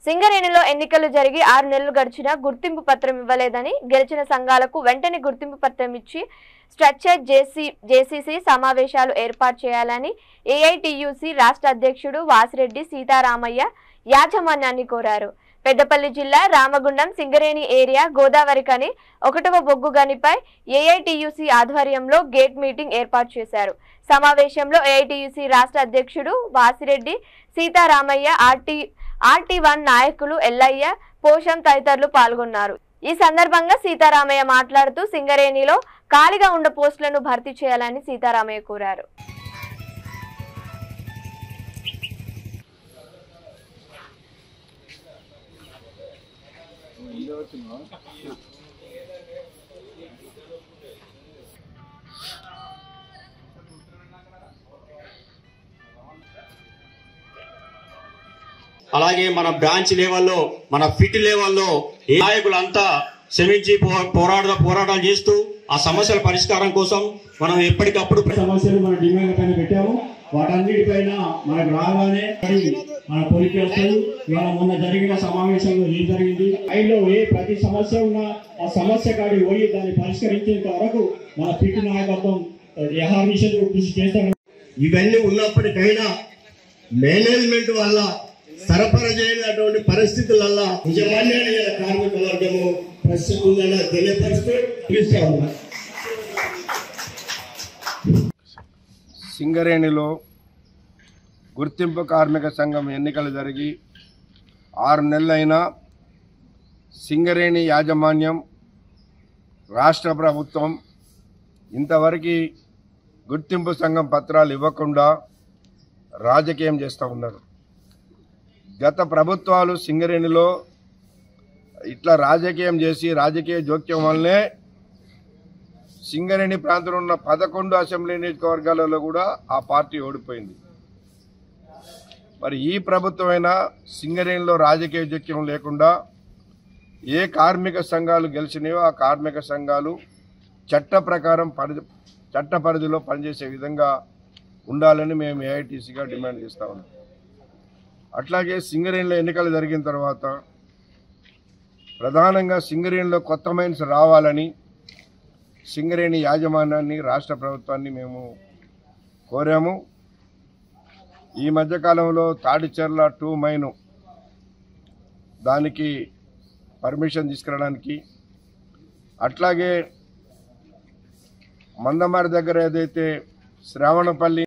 సింగరేణిలో ఎన్నికలు జరిగి 6 నెలలు గడిచినా గుర్తింపు పత్రం ఇవ్వలేదని గెలిచిన సంఘాలకు వెంటనే గుర్తింపు పత్రం ఇచ్చి స్ట్రక్చర్ జేసీసీ సమావేశాలు ఏర్పాటు చేయాలని ఏఐటీయూసీ రాష్ట్ర అధ్యక్షుడు వాసిరెడ్డి సీతారామయ్య యాజమాన్యాన్ని కోరారు. పెద్దపల్లి జిల్లా రామగుండం సింగరేణి ఏరియా గోదావరికని 1వ బొగ్గు గనిపై ఏఐటీయూసీ ఆధ్వర్యంలో గేట్ మీటింగ్ ఏర్పాటు చేశారు. సమావేశంలో ఏఐటీయూసీ రాష్ట్ర అధ్యక్షుడు వాసిరెడ్డి సీతారామయ్య RT1 నాయకులు ఎల్లయ్య పోషం తదితరులు పాల్గొన్నారు. ఈ సందర్భంగా సీతారామయ్య మాట్లాడుతూ సింగరేణిలో ఖాళీగా ఉన్న పోస్టులను భర్తీ చేయాలని సీతారామయ్య కోరారు. అలాగే మన బ్రాంచ్ లెవెల్లో మన ఫిట్ లెవెల్లో ఏ నాయకులంతా శ్రమించి పోరాటాలు చేస్తూ ఆ సమస్యల పరిష్కారం కోసం మనం ఎప్పటికప్పుడు సమస్యలు మన డిమాండ్ పైన పెట్టాము. వాటన్నిటిపైన మనకు రాగానే మన పొలికి వస్తుంది. ఇవాళ మొన్న జరిగిన సమావేశంలో ఏం జరిగింది, ఐలో ప్రతి సమస్య ఉన్నా ఆ సమస్య కాడికి పోయి దాన్ని పరిష్కరించేంత వరకు మన ఫిట్ నాయకత్వం కృషి చేస్తాం. ఇవన్నీ ఉన్నప్పటికైనా మేనేజ్మెంట్ వల్ల సరఫరా చేయనటువంటి పరిస్థితులలో నిజమాన్యాన్ని కార్మిక వర్గము పరిస్థితి ఉందని తెలియపరుస్తూ సింగరేణిలో గుర్తింపు కార్మిక సంఘం ఎన్నికలు జరిగి 6 నెలలైనా సింగరేణి యాజమాన్యం రాష్ట్ర ప్రభుత్వం ఇంతవరకు గుర్తింపు సంఘం పత్రాలు ఇవ్వకుండా రాజకీయం చేస్తూ ఉన్నారు. గత ప్రభుత్వాలు సింగరేణిలో ఇట్లా రాజకీయం చేసి రాజకీయ జోక్యం వల్లనే సింగరేణి ప్రాంతంలో ఉన్న 11 అసెంబ్లీ నియోజకవర్గాలలో కూడా ఆ పార్టీ ఓడిపోయింది. మరి ఈ ప్రభుత్వమైనా సింగరేణిలో రాజకీయ జోక్యం లేకుండా ఏ కార్మిక సంఘాలు గెలిచినాయో ఆ కార్మిక సంఘాలు చట్ట పరిధిలో పనిచేసే విధంగా ఉండాలని మేము ఏఐటీసీగా డిమాండ్ చేస్తా ఉన్నాం. అట్లాగే సింగరేణిలో ఎన్నికలు జరిగిన తర్వాత ప్రధానంగా సింగరేణిలో కొత్త మైన్స్ రావాలని సింగరేణి యాజమాన్యాన్ని రాష్ట్ర ప్రభుత్వాన్ని మేము కోరాము. ఈ మధ్యకాలంలో తాడిచెర్ల 2 మైను దానికి పర్మిషన్ తీసుకురావడానికి, అట్లాగే మందమారి దగ్గర ఏదైతే శ్రావణపల్లి